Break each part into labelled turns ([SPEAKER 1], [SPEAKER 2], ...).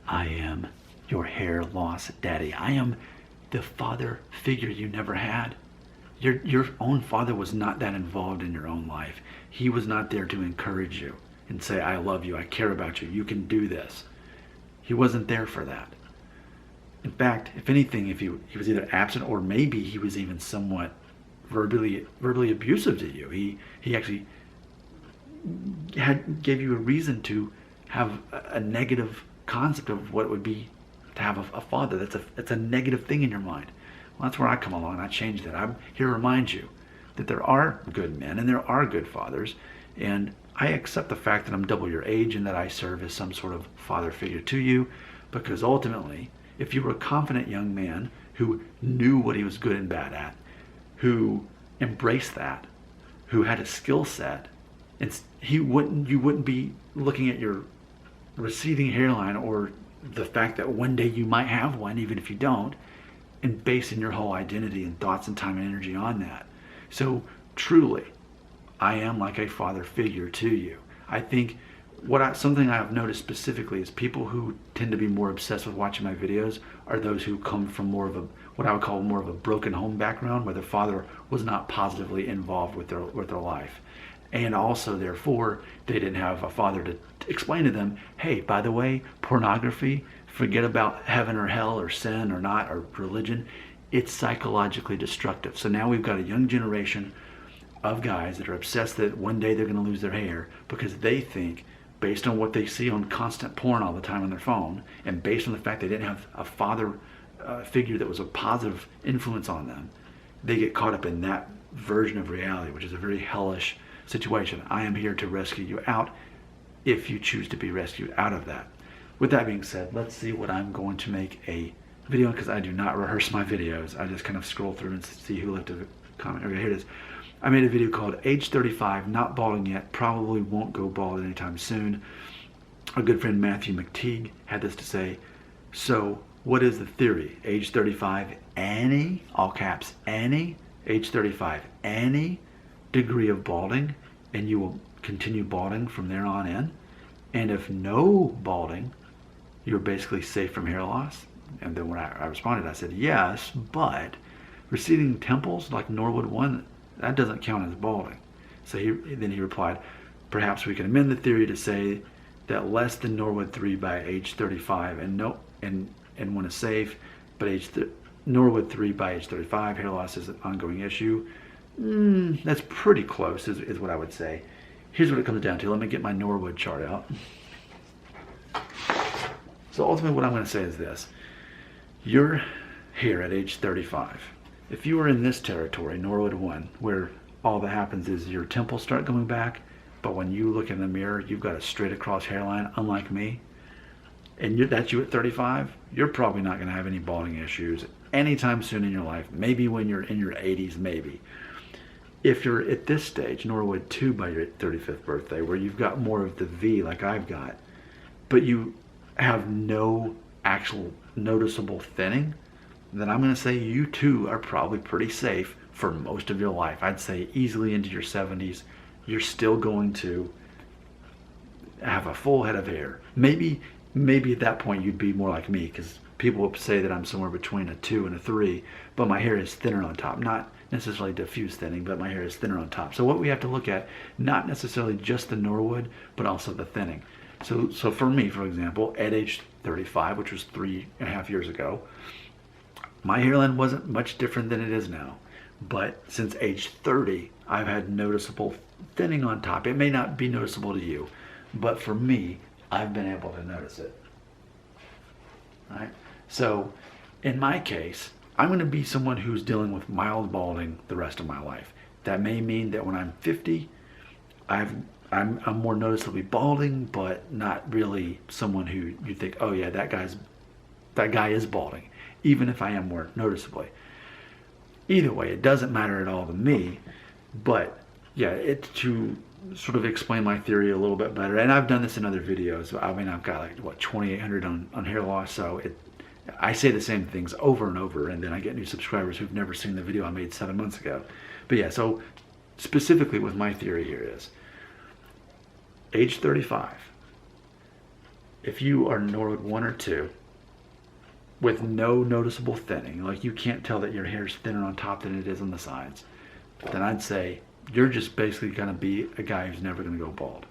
[SPEAKER 1] I am your hair loss daddy. I am the father figure you never had. Your own father was not that involved in your own life. He was not there to encourage you and say, I love you, I care about you, you can do this. He wasn't there for that. In fact, if anything, if he was either absent or maybe he was even somewhat verbally abusive to you. He actually gave you a reason to have a negative concept of what it would be to have a father. That's a negative thing in your mind. Well, that's where I come along and I change that. I'm here to remind you that there are good men and there are good fathers, and I accept the fact that I'm double your age and that I serve as some sort of father figure to you, because ultimately, if you were a confident young man who knew what he was good and bad at, who embraced that, who had a skill set, and you wouldn't be looking at your receding hairline or the fact that one day you might have one, even if you don't, and basing your whole identity and thoughts and time and energy on that. So truly, I am like a father figure to you. I think something I've noticed specifically is people who tend to be more obsessed with watching my videos are those who come from more of what I would call more of a broken home background, where their father was not positively involved with their life. And also, therefore, they didn't have a father to explain to them, hey, by the way, pornography, forget about heaven or hell or sin or not, or religion. It's psychologically destructive. So now we've got a young generation of guys that are obsessed that one day they're going to lose their hair because they think, based on what they see on constant porn all the time on their phone, and based on the fact they didn't have a father figure that was a positive influence on them, they get caught up in that version of reality, which is a very hellish situation. I am here to rescue you out if you choose to be rescued out of that. With that being said, let's see what I'm going to make a video, because I do not rehearse my videos. I just kind of scroll through and see who left a comment. Okay, here it is. I made a video called Age 35, Not Balding Yet, Probably Won't Go Bald Anytime Soon. Our good friend Matthew McTeague had this to say. So what is the theory? Age 35, any, all caps, any, age 35, any degree of balding, and you will continue balding from there on in. And if no balding, you're basically safe from hair loss. And then when I responded, I said, yes, but receding temples like Norwood 1, that doesn't count as balding. So then he replied, perhaps we can amend the theory to say that less than Norwood 3 by age 35 and one is safe, but Norwood 3 by age 35, hair loss is an ongoing issue. That's pretty close is what I would say. Here's what it comes down to. Let me get my Norwood chart out. So ultimately what I'm going to say is this. You're here at age 35. If you were in this territory, Norwood 1, where all that happens is your temples start going back, but when you look in the mirror, you've got a straight across hairline, unlike me, and that's you at 35, you're probably not going to have any balding issues anytime soon in your life. Maybe when you're in your 80s, maybe. If you're at this stage, Norwood 2 by your 35th birthday, where you've got more of the V like I've got, but you have no actual noticeable thinning, then I'm going to say you too are probably pretty safe for most of your life. I'd say easily into your 70s, you're still going to have a full head of hair. Maybe at that point you'd be more like me, because people say that I'm somewhere between a 2 and a 3, but my hair is thinner on top. Not necessarily diffuse thinning, but my hair is thinner on top. So what we have to look at, not necessarily just the Norwood, but also the thinning. So for me, for example, at age 35, which was 3.5 years ago, my hairline wasn't much different than it is now. But since age 30, I've had noticeable thinning on top. It may not be noticeable to you, but for me, I've been able to notice it. All right? So in my case, I'm going to be someone who's dealing with mild balding the rest of my life. That may mean that when I'm 50, I'm more noticeably balding, but not really someone who you think, oh yeah, that guy is balding, even if I am more noticeably. Either way, it doesn't matter at all to me. But yeah, it's to sort of explain my theory a little bit better. And I've done this in other videos. I mean, I've got like, what, 2,800 on hair loss. So I say the same things over and over, and then I get new subscribers who've never seen the video I made 7 months ago. But yeah, so specifically with my theory here is, age 35, if you are Norwood 1 or 2 with no noticeable thinning, like you can't tell that your hair is thinner on top than it is on the sides, then I'd say you're just basically going to be a guy who's never going to go bald.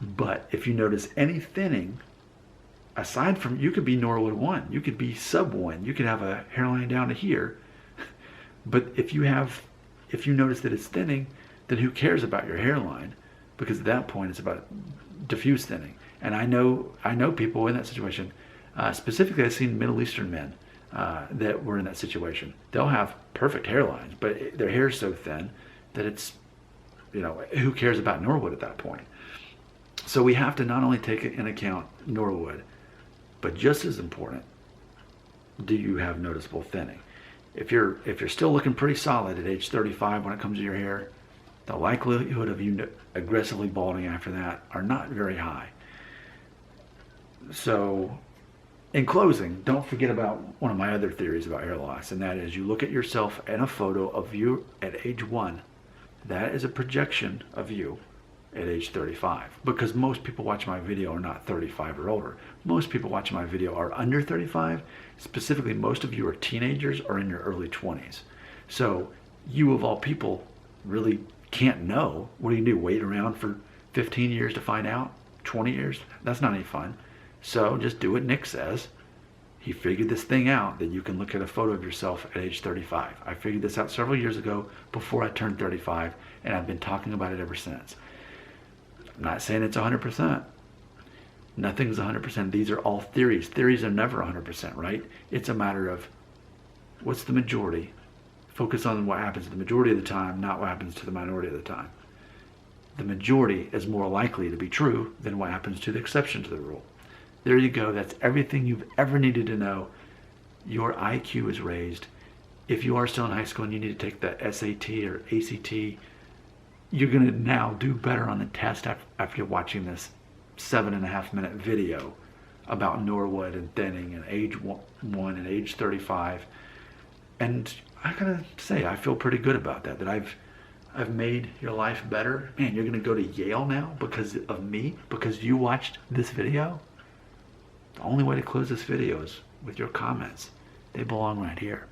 [SPEAKER 1] But if you notice any thinning, aside from, you could be Norwood 1, you could be sub 1, you could have a hairline down to here, but if you notice that it's thinning, then who cares about your hairline? Because at that point it's about diffuse thinning. And I know people in that situation. Specifically, I've seen Middle Eastern men that were in that situation. They'll have perfect hairlines, but their hair is so thin that it's, who cares about Norwood at that point? So we have to not only take into account Norwood, but just as important, do you have noticeable thinning? If you're still looking pretty solid at age 35 when it comes to your hair, the likelihood of you aggressively balding after that are not very high. So, in closing, don't forget about one of my other theories about hair loss, and that is you look at yourself in a photo of you at age 1. That is a projection of you at age 35. Because most people watching my video are not 35 or older. Most people watching my video are under 35. Specifically, most of you are teenagers or in your early 20s. So, you of all people really can't know. What do? Wait around for 15 years to find out? 20 years? That's not any fun. So just do what Nick says. He figured this thing out, that you can look at a photo of yourself at age 35. I figured this out several years ago before I turned 35, and I've been talking about it ever since. I'm not saying it's 100%. Nothing's 100%. These are all theories. Theories are never 100%, right? It's a matter of what's the majority. Focus on what happens the majority of the time, not what happens to the minority of the time. The majority is more likely to be true than what happens to the exception to the rule. There you go. That's everything you've ever needed to know. Your IQ is raised. If you are still in high school and you need to take the SAT or ACT, you're going to now do better on the test after watching this 7.5-minute video about Norwood and thinning and age 1 and age 35. And I gotta say, I feel pretty good about that I've made your life better. Man, you're gonna go to Yale now because of me, because you watched this video? The only way to close this video is with your comments. They belong right here.